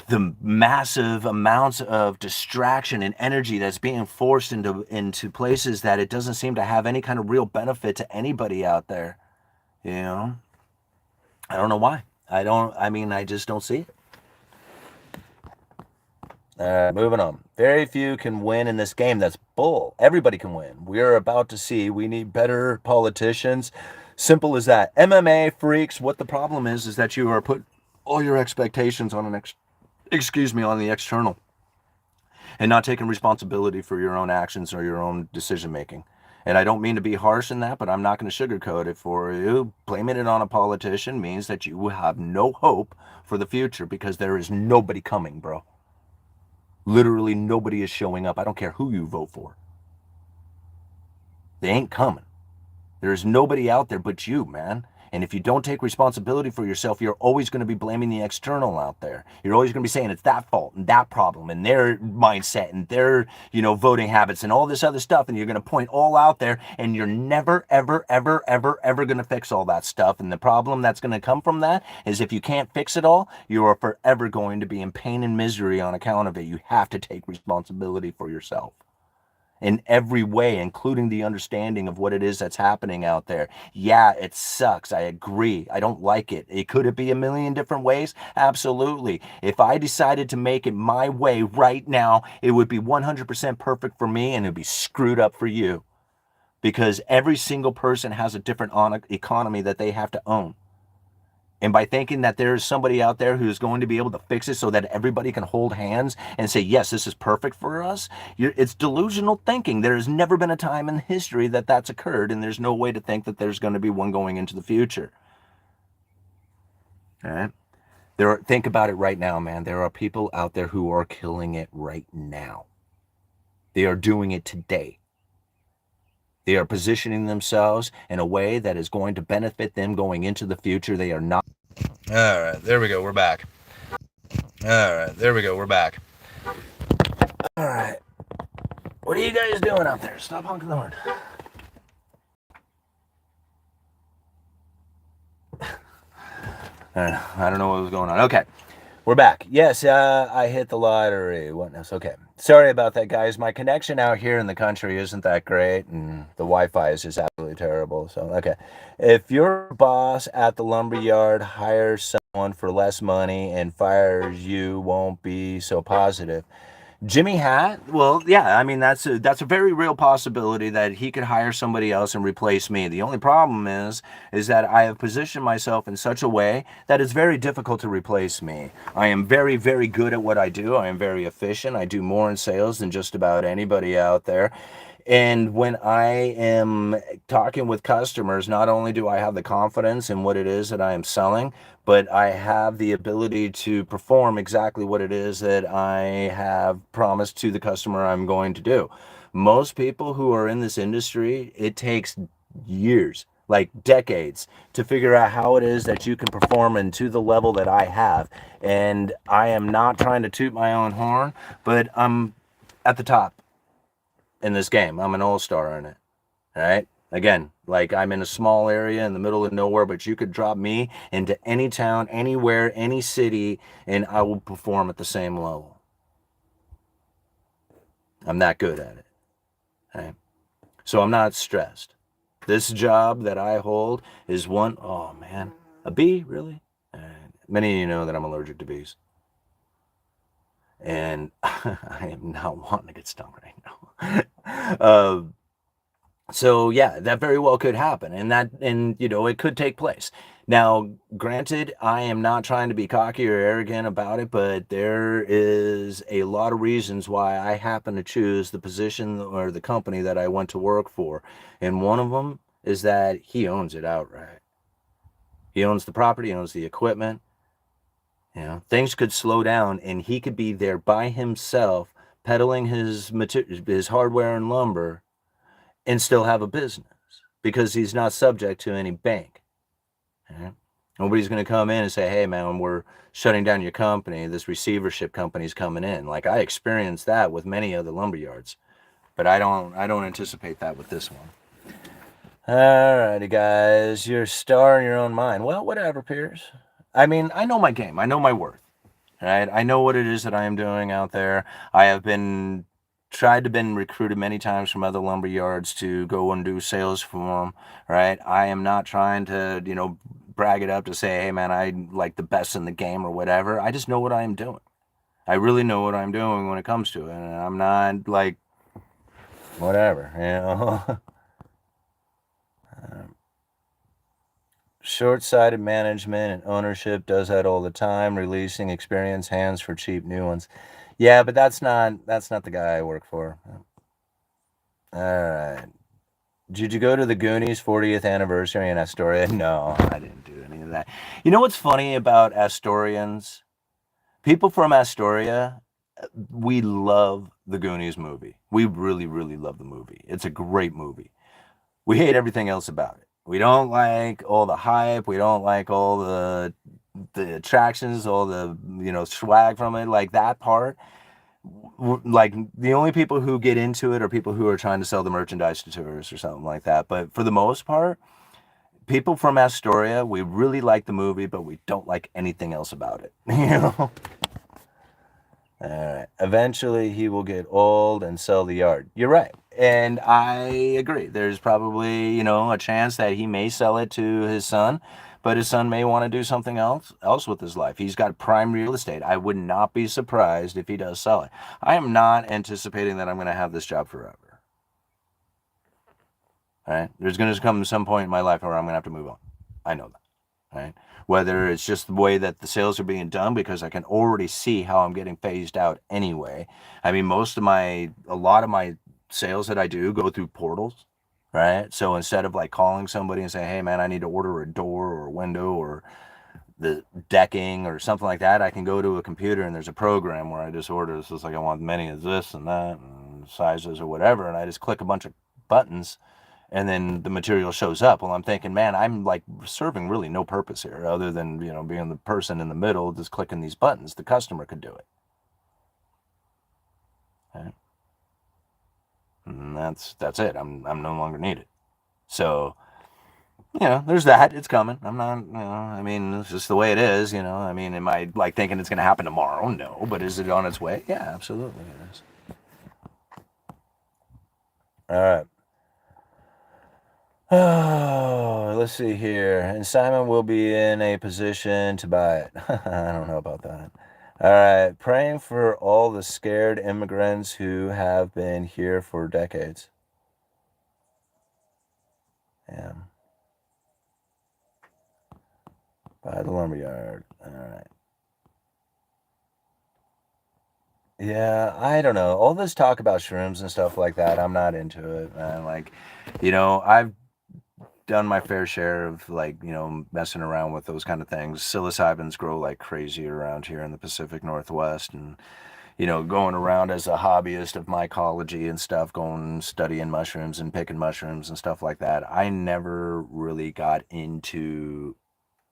the massive amounts of distraction and energy that's being forced into places that it doesn't seem to have any kind of real benefit to anybody out there, I don't know why. I just don't see it. Moving on. Very few can win in this game. That's bull. Everybody can win. We're about to see. We need better politicians. Simple as that. MMA freaks. What the problem is that you are put all your expectations on on the external, and not taking responsibility for your own actions or your own decision making. And I don't mean to be harsh in that, but I'm not going to sugarcoat it for you. Blaming it on a politician means that you have no hope for the future, because there is nobody coming, bro. Literally nobody is showing up. I don't care who you vote for. They ain't coming. There's nobody out there but you, man. And if you don't take responsibility for yourself, you're always going to be blaming the external out there. You're always going to be saying it's that fault and that problem and their mindset and their, voting habits and all this other stuff. And you're going to point all out there, and you're never, ever, ever, ever, ever going to fix all that stuff. And the problem that's going to come from that is, if you can't fix it all, you are forever going to be in pain and misery on account of it. You have to take responsibility for yourself in every way, including the understanding of what it is that's happening out there. Yeah, it sucks. I agree. I don't like it. Could it be a million different ways? Absolutely. If I decided to make it my way right now, it would be 100% perfect for me, and it would be screwed up for you. Because every single person has a different economy that they have to own. And by thinking that there's somebody out there who's going to be able to fix it so that everybody can hold hands and say, yes, this is perfect for us, it's delusional thinking. There has never been a time in history that that's occurred, and there's no way to think that there's going to be one going into the future. All right? Think about it right now, man. There are people out there who are killing it right now. They are doing it today. They are positioning themselves in a way that is going to benefit them going into the future. They are not. All right, there we go. We're back. All right, there we go. We're back. All right. What are you guys doing out there? Stop honking the horn. I don't know what was going on. Okay. We're back. Yes, I hit the lottery. What else? Okay. Sorry about that, guys. My connection out here in the country isn't that great, and the Wi-Fi is just absolutely terrible. So, okay. If your boss at the lumberyard hires someone for less money and fires you, won't be so positive. Jimmy Hat? Well, yeah, I mean, that's a very real possibility that he could hire somebody else and replace me. The only problem is that I have positioned myself in such a way that it's very difficult to replace me. I am very, very good at what I do. I am very efficient. I do more in sales than just about anybody out there. And when I am talking with customers, not only do I have the confidence in what it is that I am selling, but I have the ability to perform exactly what it is that I have promised to the customer I'm going to do. Most people who are in this industry, it takes years, like decades, to figure out how it is that you can perform and to the level that I have. And I am not trying to toot my own horn, but I'm at the top in this game. I'm an all-star in it. All right. Again, like, I'm in a small area in the middle of nowhere, but you could drop me into any town, anywhere, any city, and I will perform at the same level. I'm that good at it. All right. So I'm not stressed. This job that I hold is one, oh man, a bee, really? Many of you know that I'm allergic to bees. And I am not wanting to get stung right now. So yeah, that very well could happen, and it could take place. Now, granted, I am not trying to be cocky or arrogant about it, but there is a lot of reasons why I happen to choose the position or the company that I went to work for. And one of them is that he owns it outright. He owns the property, he owns the equipment, You know, things could slow down, and he could be there by himself, peddling his hardware and lumber, and still have a business because he's not subject to any bank. Right? Nobody's going to come in and say, "Hey, man, we're shutting down your company. This receivership company's coming in." Like I experienced that with many other lumber yards, but I don't anticipate that with this one. Alrighty, guys, you're a star in your own mind. Well, whatever, Piers. I mean, I know my game. I know my worth. Right? I know what it is that I am doing out there. I have been recruited many times from other lumber yards to go and do sales for them. Right? I am not trying to, brag it up to say, hey, man, I like the best in the game or whatever. I just know what I am doing. I really know what I'm doing when it comes to it. And I'm not like, whatever. Short-sighted management and ownership does that all the time, releasing experienced hands for cheap new ones. Yeah, but that's not the guy I work for. All right. Did you go to the Goonies 40th anniversary in Astoria? No, I didn't do any of that. You know what's funny about Astorians? People from Astoria, we love the Goonies movie. We really, really love the movie. It's a great movie. We hate everything else about it. We don't like all the hype. We don't like all the attractions, all the swag from it. Like that part, like the only people who get into it are people who are trying to sell the merchandise to tourists or something like that. But for the most part, people from Astoria, we really like the movie, but we don't like anything else about it. All right. Eventually, he will get old and sell the yard. You're right. And I agree. There's probably, a chance that he may sell it to his son, but his son may want to do something else with his life. He's got prime real estate. I would not be surprised if he does sell it. I am not anticipating that I'm going to have this job forever. All right? There's going to come some point in my life where I'm going to have to move on. I know that. Right? Whether it's just the way that the sales are being done, because I can already see how I'm getting phased out anyway. I mean, a lot of my sales that I do go through portals, right? So instead of like calling somebody and saying, hey, man, I need to order a door or a window or the decking or something like that, I can go to a computer and there's a program where I just order. So it's like I want many of this and that and sizes or whatever. And I just click a bunch of buttons and then the material shows up. Well, I'm thinking, man, I'm like serving really no purpose here other than, being the person in the middle, just clicking these buttons. The customer could do it. Okay? And that's it. I'm no longer needed. So, there's that. It's coming. I'm not, I mean, it's just the way it is, I mean, am I like thinking it's going to happen tomorrow? No. But is it on its way? Yeah, absolutely it is. All right. Oh, let's see here. And Simon will be in a position to buy it. I don't know about that. All right. Praying for all the scared immigrants who have been here for decades. Yeah. Buy the lumberyard. All right. Yeah, I don't know. All this talk about shrooms and stuff like that, I'm not into it, man. Like, I've done my fair share of like, messing around with those kind of things. Psilocybins grow like crazy around here in the Pacific Northwest, and going around as a hobbyist of mycology and stuff, going studying mushrooms and picking mushrooms and stuff like that. I never really got into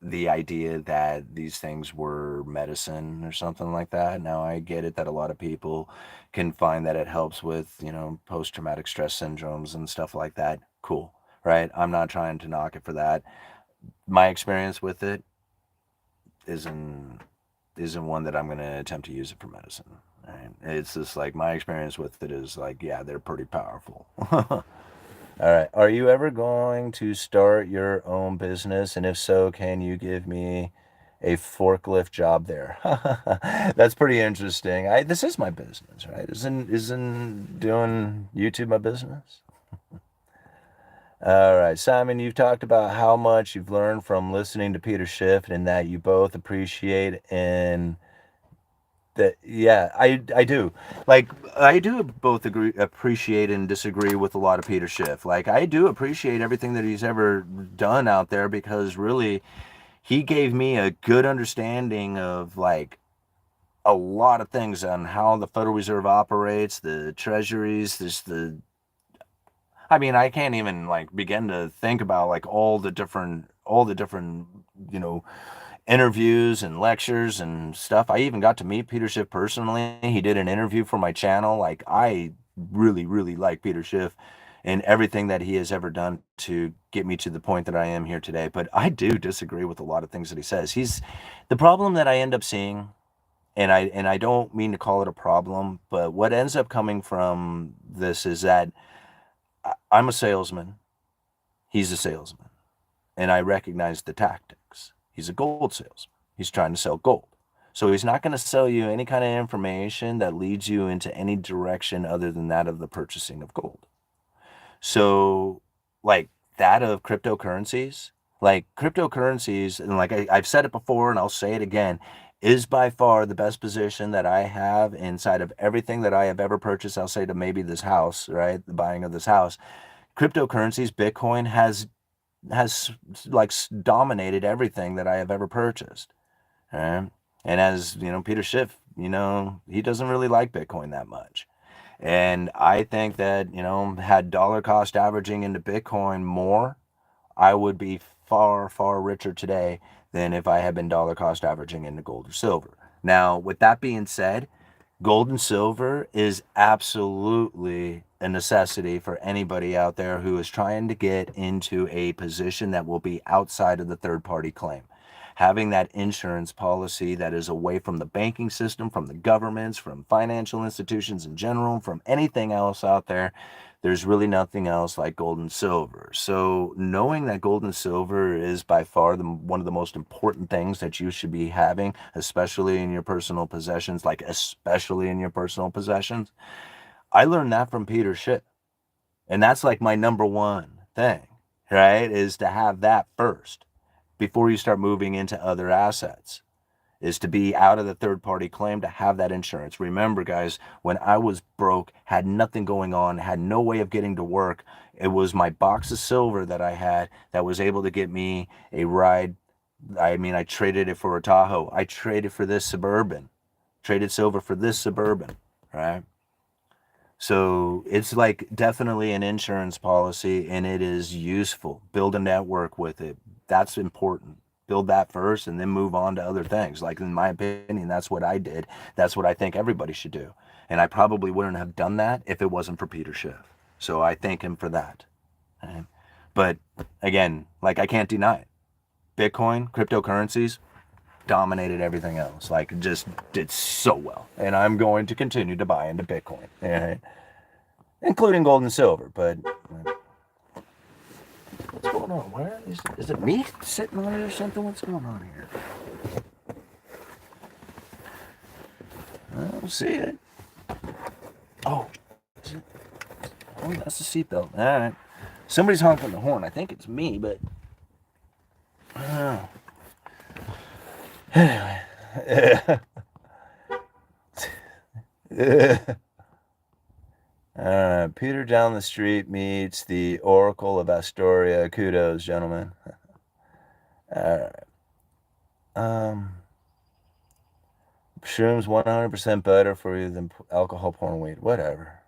the idea that these things were medicine or something like that. Now I get it that a lot of people can find that it helps with, post-traumatic stress syndromes and stuff like that. Cool, right? I'm not trying to knock it for that. My experience with it isn't one that I'm going to attempt to use it for medicine. Right? It's just like my experience with it is like, yeah, they're pretty powerful. All right. Are you ever going to start your own business? And if so, can you give me a forklift job there? That's pretty interesting. This is my business, right? Isn't doing YouTube my business? All right, Simon, you've talked about how much you've learned from listening to Peter Schiff and that you both appreciate and that, yeah, I do. Like I do both appreciate and disagree with a lot of Peter Schiff. Like I do appreciate everything that he's ever done out there because really, he gave me a good understanding of like a lot of things on how the Federal Reserve operates, the treasuries, I mean, I can't even like begin to think about like all the different, you know, interviews and lectures and stuff. I even got to meet Peter Schiff personally. He did an interview for my channel. Like I really, really like Peter Schiff and everything that he has ever done to get me to the point that I am here today. But I do disagree with a lot of things that he says. He's the problem that I end up seeing, and I don't mean to call it a problem, but what ends up coming from this is that I'm a salesman. He's a salesman. And I recognize the tactics. He's a gold salesman. He's trying to sell gold. So he's not going to sell you any kind of information that leads you into any direction other than that of the purchasing of gold. So, like that of cryptocurrencies, and like I've said it before and I'll say it again, is by far the best position that I have inside of everything that I have ever purchased. I'll say to maybe this house, right? The buying of this house. Cryptocurrencies, Bitcoin has like dominated everything that I have ever purchased. Right? And as you know, Peter Schiff, you know, he doesn't really like Bitcoin that much. And I think that, you know, had dollar cost averaging into Bitcoin more, I would be far, far richer today than if I had been dollar cost averaging into gold or silver. Now, with that being said, gold and silver is absolutely a necessity for anybody out there who is trying to get into a position that will be outside of the third party claim. Having that insurance policy that is away from the banking system, from the governments, from financial institutions in general, from anything else out there, there's really nothing else like gold and silver. So knowing that gold and silver is by far one of the most important things that you should be having, especially in your personal possessions, I learned that from Peter Schiff. And that's like my number one thing, right? Is to have that first before you start moving into other assets, is to be out of the third party claim, to have that insurance. Remember, guys, when I was broke, had nothing going on, had no way of getting to work, it was my box of silver that I had that was able to get me a ride. I mean, I traded it for a Tahoe. I traded for this Suburban, traded silver for this Suburban, right? So it's like definitely an insurance policy, and it is useful. Build a network with it. That's important. Build that first and then move on to other things. Like, in my opinion, that's what I did. That's what I think everybody should do. And I probably wouldn't have done that if it wasn't for Peter Schiff. So I thank him for that. Right? But again, like, I can't deny it. Bitcoin, cryptocurrencies, dominated everything else. Like, just did so well. And I'm going to continue to buy into Bitcoin, right? Including gold and silver. But what's going on? Where is it me sitting on it or something? What's going on here? I don't see it. Oh, is it? Oh, that's the seatbelt. All right. Somebody's honking the horn. I think it's me, but I don't know. Anyway. Peter down the street meets the Oracle of Astoria. Kudos, gentlemen. All right. Shrooms 100% better for you than alcohol, porn, weed. Whatever.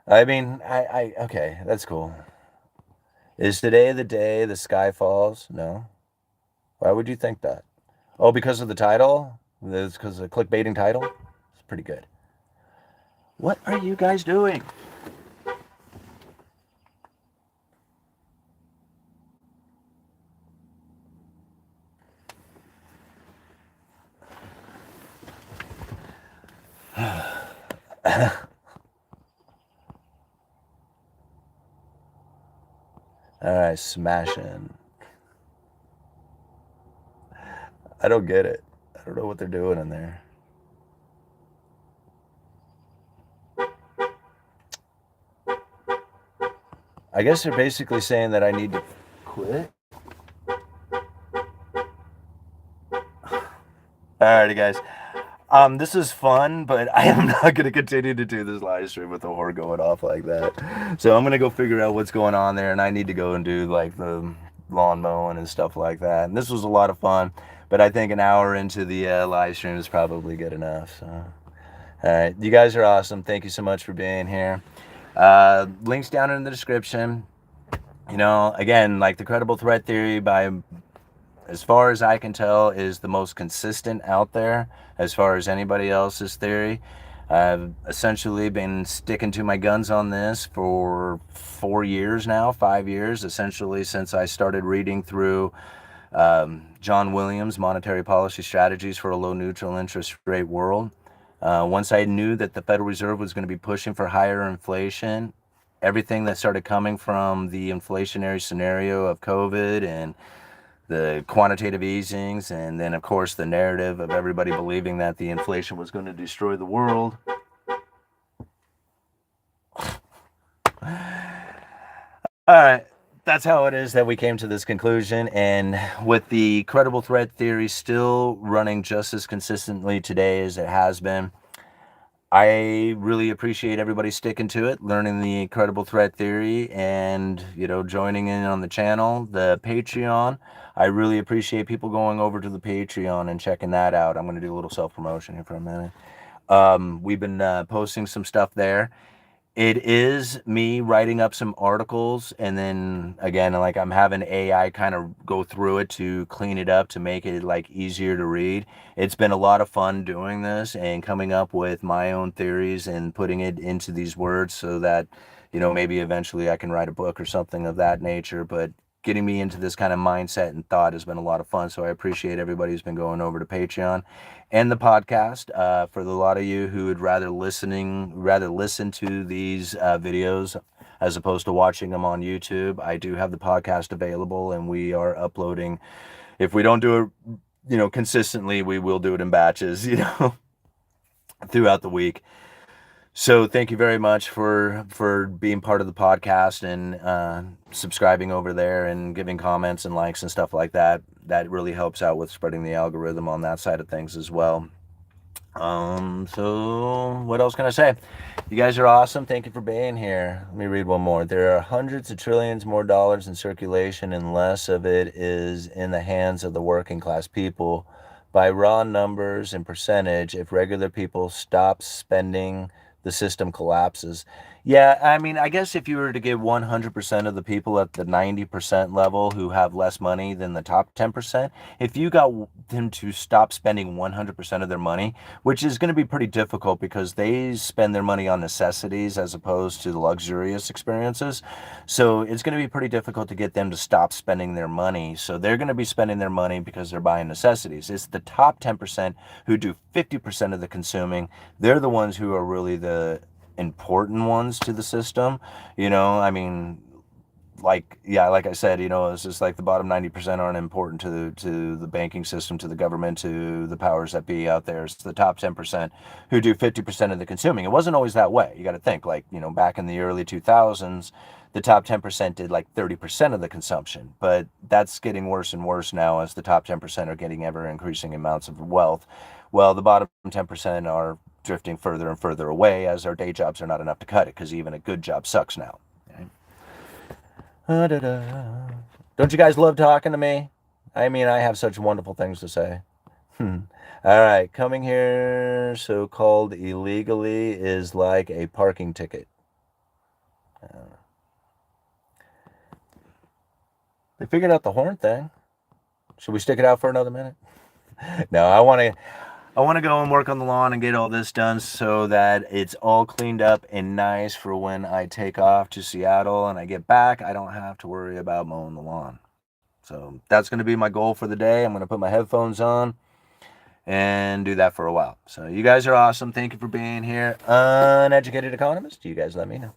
I mean, okay, that's cool. Is today the day the sky falls? No. Why would you think that? Oh, because of the title? Because of the clickbaiting title? It's pretty good. What are you guys doing? Alright, smashing. I don't get it. I don't know what they're doing in there. I guess they're basically saying that I need to quit. Alrighty, guys. This is fun, but I am not going to continue to do this live stream with the horn going off like that. So I'm going to go figure out what's going on there, and I need to go and do like the lawn mowing and stuff like that. And this was a lot of fun, but I think an hour into the live stream is probably good enough. So, all right, you guys are awesome. Thank you so much for being here. Links down in the description. You know, again, like the credible threat theory, by as far as I can tell, is the most consistent out there as far as anybody else's theory. I've essentially been sticking to my guns on this for 4 years now, 5 years, essentially since I started reading through John Williams' Monetary Policy Strategies for a Low Neutral Interest Rate World. Once I knew that the Federal Reserve was going to be pushing for higher inflation, everything that started coming from the inflationary scenario of COVID and the quantitative easings, and then of course the narrative of everybody believing that the inflation was going to destroy the world. All right, that's how it is that we came to this conclusion. And with the credible threat theory still running just as consistently today as it has been, I really appreciate everybody sticking to it, learning the credible threat theory, and, you know, joining in on the channel, the Patreon. I really appreciate people going over to the Patreon and checking that out. I'm going to do a little self-promotion here for a minute. We've been posting some stuff there. It is me writing up some articles, and then again, like, I'm having AI kind of go through it to clean it up to make it like easier to read. It's been a lot of fun doing this and coming up with my own theories and putting it into these words so that, you know, maybe eventually I can write a book or something of that nature. But getting me into this kind of mindset and thought has been a lot of fun. So I appreciate everybody who's been going over to Patreon and the podcast. For a lot of you who would rather listen to these videos as opposed to watching them on YouTube, I do have the podcast available, and we are uploading. If we don't do it, you know, consistently, we will do it in batches, you know, throughout the week. So thank you very much for being part of the podcast and subscribing over there and giving comments and likes and stuff like that. That really helps out with spreading the algorithm on that side of things as well. So what else can I say? You guys are awesome. Thank you for being here. Let me read one more. There are hundreds of trillions more dollars in circulation, and less of it is in the hands of the working class people. By raw numbers and percentage, if regular people stop spending, the system collapses. Yeah, I mean, I guess if you were to give 100% of the people at the 90% level who have less money than the top 10%, if you got them to stop spending 100% of their money, which is going to be pretty difficult because they spend their money on necessities as opposed to the luxurious experiences. So it's going to be pretty difficult to get them to stop spending their money. So they're going to be spending their money because they're buying necessities. It's the top 10% who do 50% of the consuming. They're the ones who are really the important ones to the system. You know, I mean, like, yeah, like I said, you know, it's just like the bottom 90% aren't important to the banking system, to the government, to the powers that be out there. It's the top 10% who do 50% of the consuming. It wasn't always that way. You got to think, like, you know, back in the early 2000s, the top 10% did like 30% of the consumption, but that's getting worse and worse now as the top 10% are getting ever increasing amounts of wealth. Well, the bottom 10% are drifting further and further away as our day jobs are not enough to cut it, because even a good job sucks now. Don't you guys love talking to me? I mean, I have such wonderful things to say. All right, coming here so-called illegally is like a parking ticket. They figured out the horn thing. Should we stick it out for another minute? No, I want to go and work on the lawn and get all this done so that it's all cleaned up and nice for when I take off to Seattle and I get back. I don't have to worry about mowing the lawn. So that's going to be my goal for the day. I'm going to put my headphones on and do that for a while. So you guys are awesome. Thank you for being here. Uneducated Economist. You guys let me know.